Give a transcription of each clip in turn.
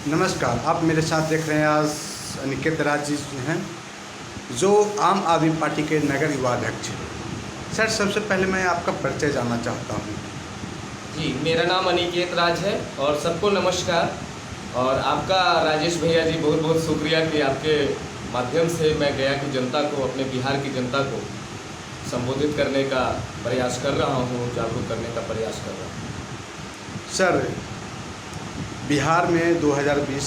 नमस्कार, आप मेरे साथ देख रहे हैं आज अनिकेत राज जी हैं जो आम आदमी पार्टी के नगर युवा अध्यक्ष हैं। सर, सबसे पहले मैं आपका परिचय जानना चाहता हूं। जी, मेरा नाम अनिकेत राज है और सबको नमस्कार। और आपका राजेश भैया जी बहुत बहुत शुक्रिया कि आपके माध्यम से मैं गया की जनता को, अपने बिहार की जनता को संबोधित करने का प्रयास कर रहा हूँ, जागरूक करने का प्रयास कर रहा हूँ। सर, बिहार में 2020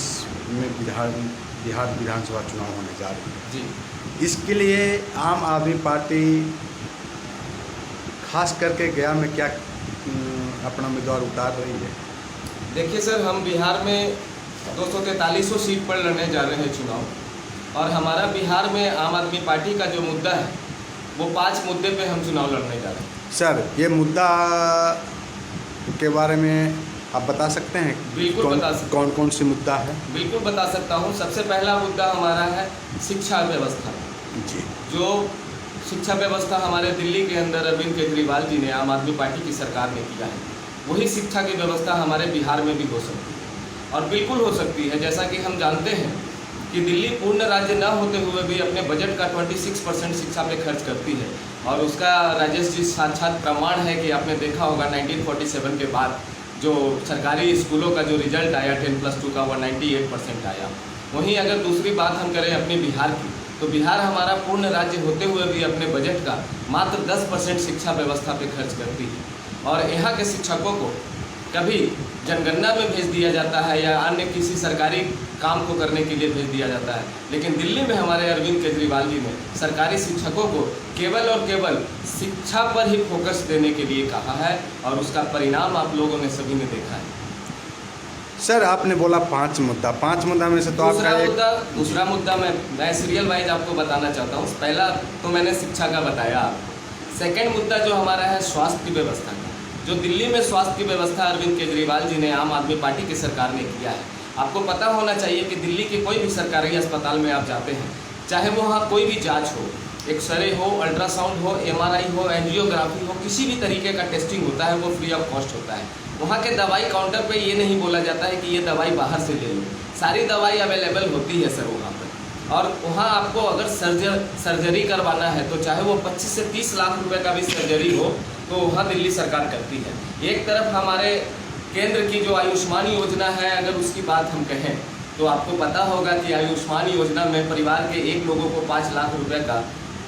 में बिहार विधानसभा चुनाव होने जा रही है। जी, इसके लिए आम आदमी पार्टी खास करके गया में क्या अपना उम्मीदवार उतार रही है? देखिए सर, हम बिहार में 243 सीट पर लड़ने जा रहे हैं चुनाव। और हमारा बिहार में आम आदमी पार्टी का जो मुद्दा है वो 5 मुद्दे पे हम चुनाव लड़ने जा रहे हैं। सर, ये मुद्दा के बारे में आप बता सकते हैं? बिल्कुल बता सकता कौन कौन सी मुद्दा है? बिल्कुल बता सकता हूँ। सबसे पहला मुद्दा हमारा है शिक्षा व्यवस्था। जी। जो शिक्षा व्यवस्था हमारे दिल्ली के अंदर अरविंद केजरीवाल जी ने, आम आदमी पार्टी की सरकार ने किया है, वही शिक्षा की व्यवस्था हमारे बिहार में भी हो सकती है। और बिल्कुल हो सकती है। जैसा कि हम जानते हैं कि दिल्ली पूर्ण राज्य न होते हुए भी अपने बजट का 26% शिक्षा पे खर्च करती है। और उसका राजेश जी साक्षात प्रमाण है कि आपने देखा होगा 1947 के बाद जो सरकारी स्कूलों का जो रिजल्ट आया 10+2 का, वो 98% आया। वहीं अगर दूसरी बात हम करें अपने बिहार की, तो बिहार हमारा पूर्ण राज्य होते हुए भी अपने बजट का मात्र 10% शिक्षा व्यवस्था पे खर्च करती है। और यहाँ के शिक्षकों को कभी जनगणना में भेज दिया जाता है या अन्य किसी सरकारी काम को करने के लिए भेज दिया जाता है। लेकिन दिल्ली में हमारे अरविंद केजरीवाल जी ने सरकारी शिक्षकों को केवल और केवल शिक्षा पर ही फोकस देने के लिए कहा है और उसका परिणाम आप लोगों ने सभी ने देखा है। सर, आपने बोला 5 मुद्दा में से तो आपका दूसरा मुद्दा मैं सीरियल वाइज आपको बताना चाहता हूँ। पहला तो मैंने शिक्षा का बताया आपको। सेकेंड मुद्दा जो हमारा है स्वास्थ्य की व्यवस्था का। जो दिल्ली में स्वास्थ्य की व्यवस्था अरविंद केजरीवाल जी ने, आम आदमी पार्टी की सरकार ने किया है। आपको पता होना चाहिए कि दिल्ली के कोई भी सरकारी अस्पताल में आप जाते हैं, चाहे वो वहाँ कोई भी जांच हो, एक्सरे हो, अल्ट्रासाउंड हो, MRI हो, एंजियोग्राफी हो, किसी भी तरीके का टेस्टिंग होता है वो फ्री ऑफ कॉस्ट होता है। वहाँ के दवाई काउंटर पे ये नहीं बोला जाता है कि ये दवाई बाहर से ले लो। सारी दवाई अवेलेबल होती है सर वहाँ पर। और वहाँ आपको अगर सर्जरी करवाना है तो चाहे वो 25 से 30 लाख रुपए का भी सर्जरी हो तो वहाँ दिल्ली सरकार करती है। एक तरफ हमारे केंद्र की जो आयुष्मान योजना है, अगर उसकी बात हम कहें तो आपको पता होगा कि आयुष्मान योजना में परिवार के एक लोगों को 5 लाख रुपए का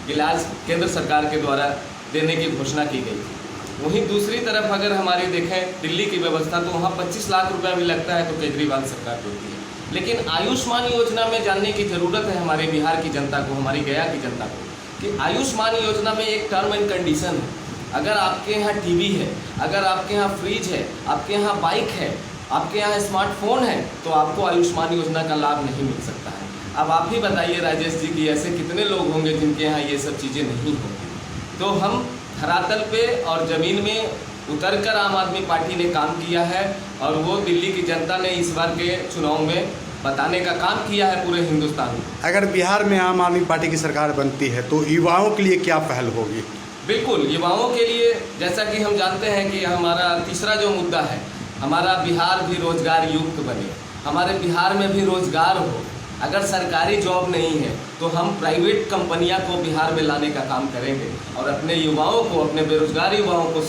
इलाज केंद्र सरकार के द्वारा देने की घोषणा की गई थी। वहीं दूसरी तरफ अगर हमारी देखें दिल्ली की व्यवस्था, तो वहाँ 25 लाख रुपया भी लगता है तो केजरीवाल सरकार होती है। लेकिन आयुष्मान योजना में जानने की ज़रूरत है हमारे बिहार की जनता को, हमारी गया की जनता को, कि आयुष्मान योजना में एक टर्म एंड कंडीशन है। अगर आपके यहाँ टीवी है, अगर आपके यहाँ फ्रिज है, आपके यहाँ बाइक है, आपके यहाँ स्मार्टफोन है, तो आपको आयुष्मान योजना का लाभ नहीं मिल सकता है। अब आप ही बताइए राजेश जी कि ऐसे कितने लोग होंगे जिनके यहाँ ये सब चीज़ें नहीं होंगी। तो हम धरातल पे और ज़मीन में उतरकर आम आदमी पार्टी ने काम किया है और वो दिल्ली की जनता ने इस बार के चुनाव में बताने का काम किया है पूरे हिंदुस्तान में। अगर बिहार में आम आदमी पार्टी की सरकार बनती है तो युवाओं के लिए क्या पहल होगी? बिल्कुल, युवाओं के लिए जैसा कि हम जानते हैं कि हमारा तीसरा जो मुद्दा है, हमारा बिहार भी रोजगार युक्त बने, हमारे बिहार में भी रोजगार हो। अगर सरकारी जॉब नहीं है तो हम प्राइवेट कंपनियां को बिहार में लाने का काम करेंगे और अपने युवाओं को, अपने बेरोजगार युवाओं को,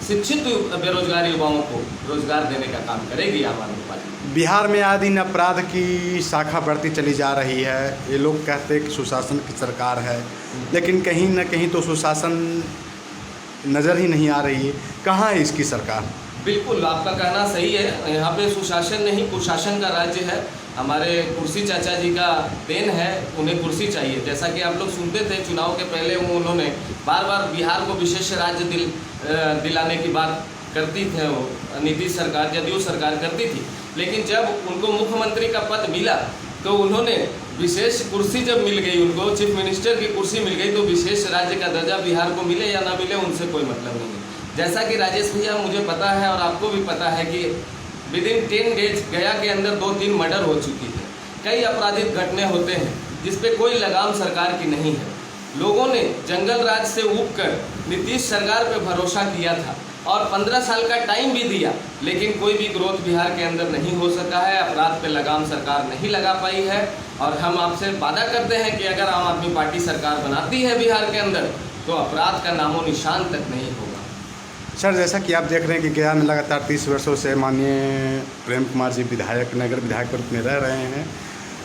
शिक्षित बेरोजगार युवाओं को रोजगार देने का काम करेगी आम आदमी पार्टी। बिहार में आए दिन अपराध की शाखा बढ़ती चली जा रही है। ये लोग कहते हैं कि सुशासन की सरकार है, लेकिन कहीं ना कहीं तो सुशासन नज़र ही नहीं आ रही है। कहाँ है इसकी सरकार? बिल्कुल, आपका कहना सही है। यहाँ पे सुशासन नहीं कुशासन का राज्य है। हमारे कुर्सी चाचा जी का देन है, उन्हें कुर्सी चाहिए। जैसा कि आप लोग सुनते थे चुनाव के पहले, उन्होंने बार बार बिहार को विशेष राज्य दिलाने की बात करती थे, वो नीतीश सरकार, जदयू सरकार करती थी। लेकिन जब उनको मुख्यमंत्री का पद मिला तो उन्होंने विशेष कुर्सी जब मिल गई, उनको चीफ मिनिस्टर की कुर्सी मिल गई, तो विशेष राज्य का दर्जा बिहार को मिले या ना मिले उनसे कोई मतलब नहीं है। जैसा कि राजेश भैया मुझे पता है और आपको भी पता है कि विदिन 10 डेज गया के अंदर 2-3 मर्डर हो चुकी है। कई आपराधिक घटने होते हैं जिस पे कोई लगाम सरकार की नहीं है। लोगों ने जंगल राज से ऊब कर नीतीश सरकार पे भरोसा किया था और 15 साल का टाइम भी दिया, लेकिन कोई भी ग्रोथ बिहार के अंदर नहीं हो सका है। अपराध पे लगाम सरकार नहीं लगा पाई है। और हम आपसे वादा करते हैं कि अगर आम आदमी पार्टी सरकार बनाती है बिहार के अंदर तो अपराध का नामो निशान तक नहीं होगा। सर, जैसा कि आप देख रहे हैं कि गया में लगातार 30 वर्षों से माननीय प्रेम कुमार जी विधायक, नगर विधायक के रूप में रह रहे हैं,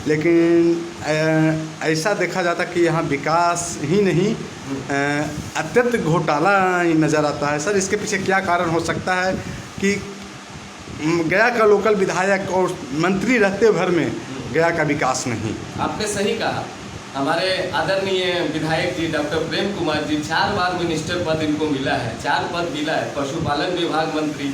लेकिन ऐसा देखा जाता कि यहाँ विकास ही नहीं अत्यंत घोटाला ही नज़र आता है। सर, इसके पीछे क्या कारण हो सकता है कि गया का लोकल विधायक और मंत्री रहते भर में गया का विकास नहीं? आपने सही कहा। हमारे आदरणीय विधायक जी डॉक्टर प्रेम कुमार जी 4 बार मिनिस्टर पद इनको मिला है, 4 पद मिला है। पशुपालन विभाग मंत्री,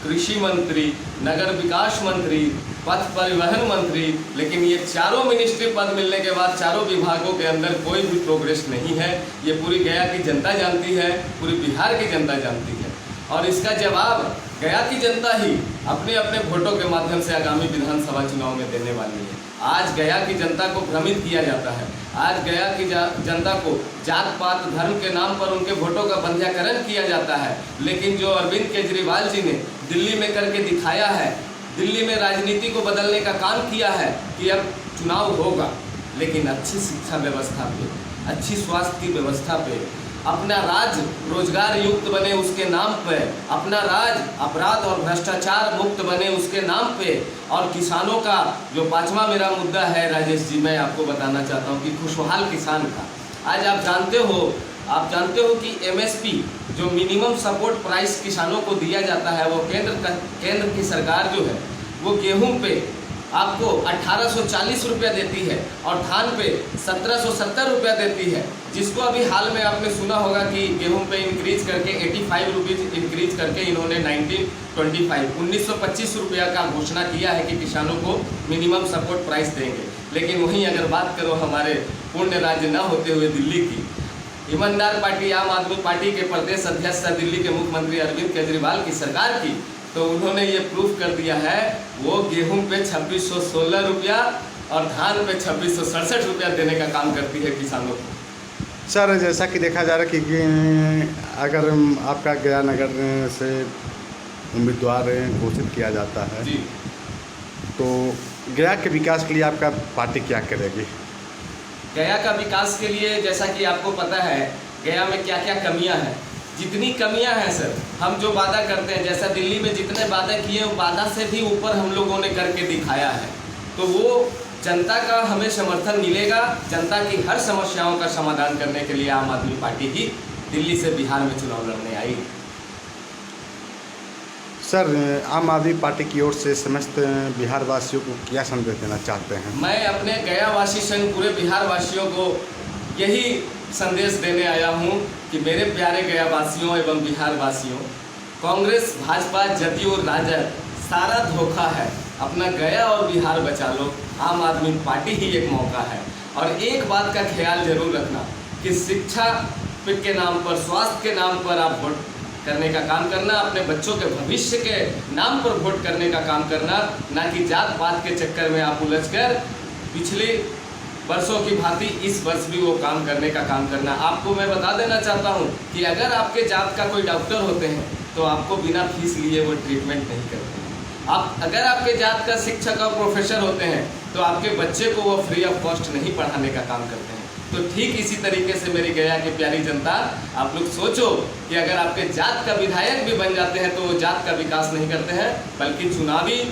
कृषि मंत्री, नगर विकास मंत्री, पथ परिवहन मंत्री, लेकिन ये चारों मिनिस्ट्री पद मिलने के बाद चारों विभागों के अंदर कोई भी प्रोग्रेस नहीं है। ये पूरी गया की जनता जानती है, पूरी बिहार की जनता जानती है। और इसका जवाब गया की जनता ही अपने अपने वोटों के माध्यम से आगामी विधानसभा चुनाव में देने वाली है। आज गया की जनता को भ्रमित किया जाता है। आज गया की जनता को जात पात धर्म के नाम पर उनके वोटों का बंध्याकरण किया जाता है। लेकिन जो अरविंद केजरीवाल जी ने दिल्ली में करके दिखाया है, दिल्ली में राजनीति को बदलने का काम किया है कि अब चुनाव होगा, लेकिन अच्छी शिक्षा व्यवस्था पे, अच्छी स्वास्थ्य की व्यवस्था पे, अपना राज्य रोजगार युक्त बने उसके नाम पे, अपना राज्य अपराध और भ्रष्टाचार मुक्त बने उसके नाम पे, और किसानों का जो 5वां मेरा मुद्दा है राजेश जी, मैं आपको बताना चाहता हूँ कि खुशहाल किसान का। आज आप जानते हो कि MSP जो मिनिमम सपोर्ट प्राइस किसानों को दिया जाता है, वो केंद्र की सरकार जो है वो गेहूं पे आपको 1840 रुपया देती है और धान पे 1770 रुपया देती है, जिसको अभी हाल में आपने सुना होगा कि गेहूं पे इंक्रीज करके 85 रुपीज़ इंक्रीज करके इन्होंने 1925 रुपया का घोषणा किया है कि किसानों को मिनिमम सपोर्ट प्राइस देंगे। लेकिन वहीं अगर बात करो हमारे पुण्य राज्य न होते हुए दिल्ली की, ईमानदार पार्टी आम आदमी पार्टी के प्रदेश अध्यक्ष दिल्ली के मुख्यमंत्री अरविंद केजरीवाल की सरकार की, तो उन्होंने ये प्रूफ कर दिया है, वो गेहूं पे 2616 रुपया और धान पे 2667 रुपया देने का काम करती है किसानों को। सर, जैसा कि देखा जा रहा है कि अगर आपका गया नगर से उम्मीदवार घोषित किया जाता है जी, तो गया के विकास के लिए आपका पार्टी क्या करेगी? गया का विकास के लिए जैसा कि आपको पता है गया में क्या क्या कमियां हैं, जितनी कमियां हैं सर, हम जो वादा करते हैं, जैसा दिल्ली में जितने वादा किए वो वादा से भी ऊपर हम लोगों ने करके दिखाया है, तो वो जनता का हमें समर्थन मिलेगा। जनता की हर समस्याओं का समाधान करने के लिए आम आदमी पार्टी ही दिल्ली से बिहार में चुनाव लड़ने आई। सर, आम आदमी पार्टी की ओर से समस्त बिहार वासियों को क्या संदेश देना चाहते हैं? मैं अपने गया वासी संग पूरे बिहार वासियों को यही संदेश देने आया हूँ कि मेरे प्यारे गया वासियों एवं बिहार वासियों, कांग्रेस, भाजपा, जदयू, राजद सारा धोखा है। अपना गया और बिहार बचा लो, आम आदमी पार्टी ही एक मौका है। और एक बात का ख्याल जरूर रखना कि शिक्षा के नाम पर, स्वास्थ्य के नाम पर आप वोट करने का काम करना, अपने बच्चों के भविष्य के नाम पर वोट करने का काम करना, ना कि जात पात के चक्कर में आप उलझकर पिछले वर्षों की भांति इस वर्ष भी वो काम करने का काम करना। आपको मैं बता देना चाहता हूँ कि अगर आपके जात का कोई डॉक्टर होते हैं तो आपको बिना फीस लिए वो ट्रीटमेंट नहीं करते हैं। आप अगर आपके जात का शिक्षक और प्रोफेसर होते हैं तो आपके बच्चे को वो फ्री ऑफ कॉस्ट नहीं पढ़ाने का काम करते हैं। तो ठीक इसी तरीके से मेरी गया की प्यारी जनता, आप लोग सोचो कि अगर आपके जात का विधायक भी बन जाते हैं तो वो जात का विकास नहीं करते हैं, बल्कि चुनावी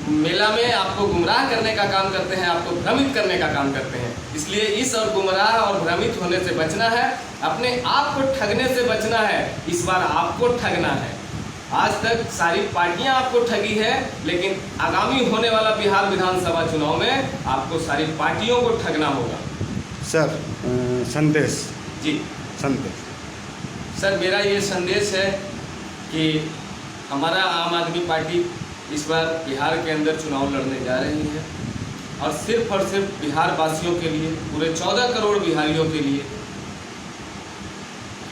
मेला में आपको गुमराह करने का काम करते हैं, आपको भ्रमित करने का काम करते हैं। इसलिए इस और गुमराह और भ्रमित होने से बचना है, अपने आप को ठगने से बचना है। इस बार आपको ठगना है। आज तक सारी पार्टियां आपको ठगी है, लेकिन आगामी होने वाला बिहार विधानसभा चुनाव में आपको सारी पार्टियों को ठगना होगा। सर, संदेश जी, संदेश सर, मेरा ये संदेश है कि हमारा आम आदमी पार्टी इस बार बिहार के अंदर चुनाव लड़ने जा रही है, और सिर्फ बिहार वासियों के लिए, पूरे 14 करोड़ बिहारियों के लिए।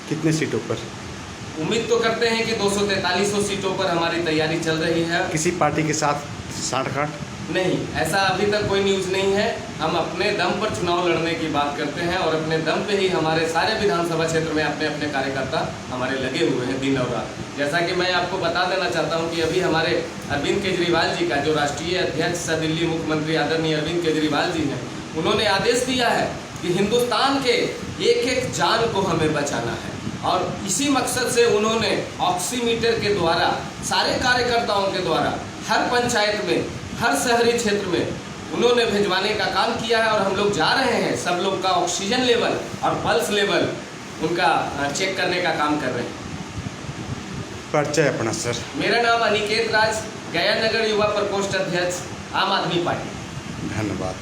कितने सीटों पर? उम्मीद तो करते हैं कि 243 सीटों पर हमारी तैयारी चल रही है। किसी पार्टी के साथ साठ-गांठ? नहीं, ऐसा अभी तक कोई न्यूज़ नहीं है। हम अपने दम पर चुनाव लड़ने की बात करते हैं और अपने दम पे ही हमारे सारे विधानसभा क्षेत्र में अपने अपने कार्यकर्ता हमारे लगे हुए हैं दिन और रात। जैसा कि मैं आपको बता देना चाहता हूं कि अभी हमारे अरविंद केजरीवाल जी का, जो राष्ट्रीय अध्यक्ष सह दिल्ली मुख्यमंत्री आदरणीय अरविंद केजरीवाल जी हैं, उन्होंने आदेश दिया है कि हिंदुस्तान के एक एक जान को हमें बचाना है। और इसी मकसद से उन्होंने ऑक्सीमीटर के द्वारा सारे कार्यकर्ताओं के द्वारा हर पंचायत में, हर शहरी क्षेत्र में उन्होंने भिजवाने का काम किया है। और हम लोग जा रहे हैं, सब लोग का ऑक्सीजन लेवल और पल्स लेवल उनका चेक करने का काम कर रहे हैं। परिचय अपना सर। मेरा नाम अनिकेत राज, गया नगर युवा प्रकोष्ठ अध्यक्ष, आम आदमी पार्टी। धन्यवाद।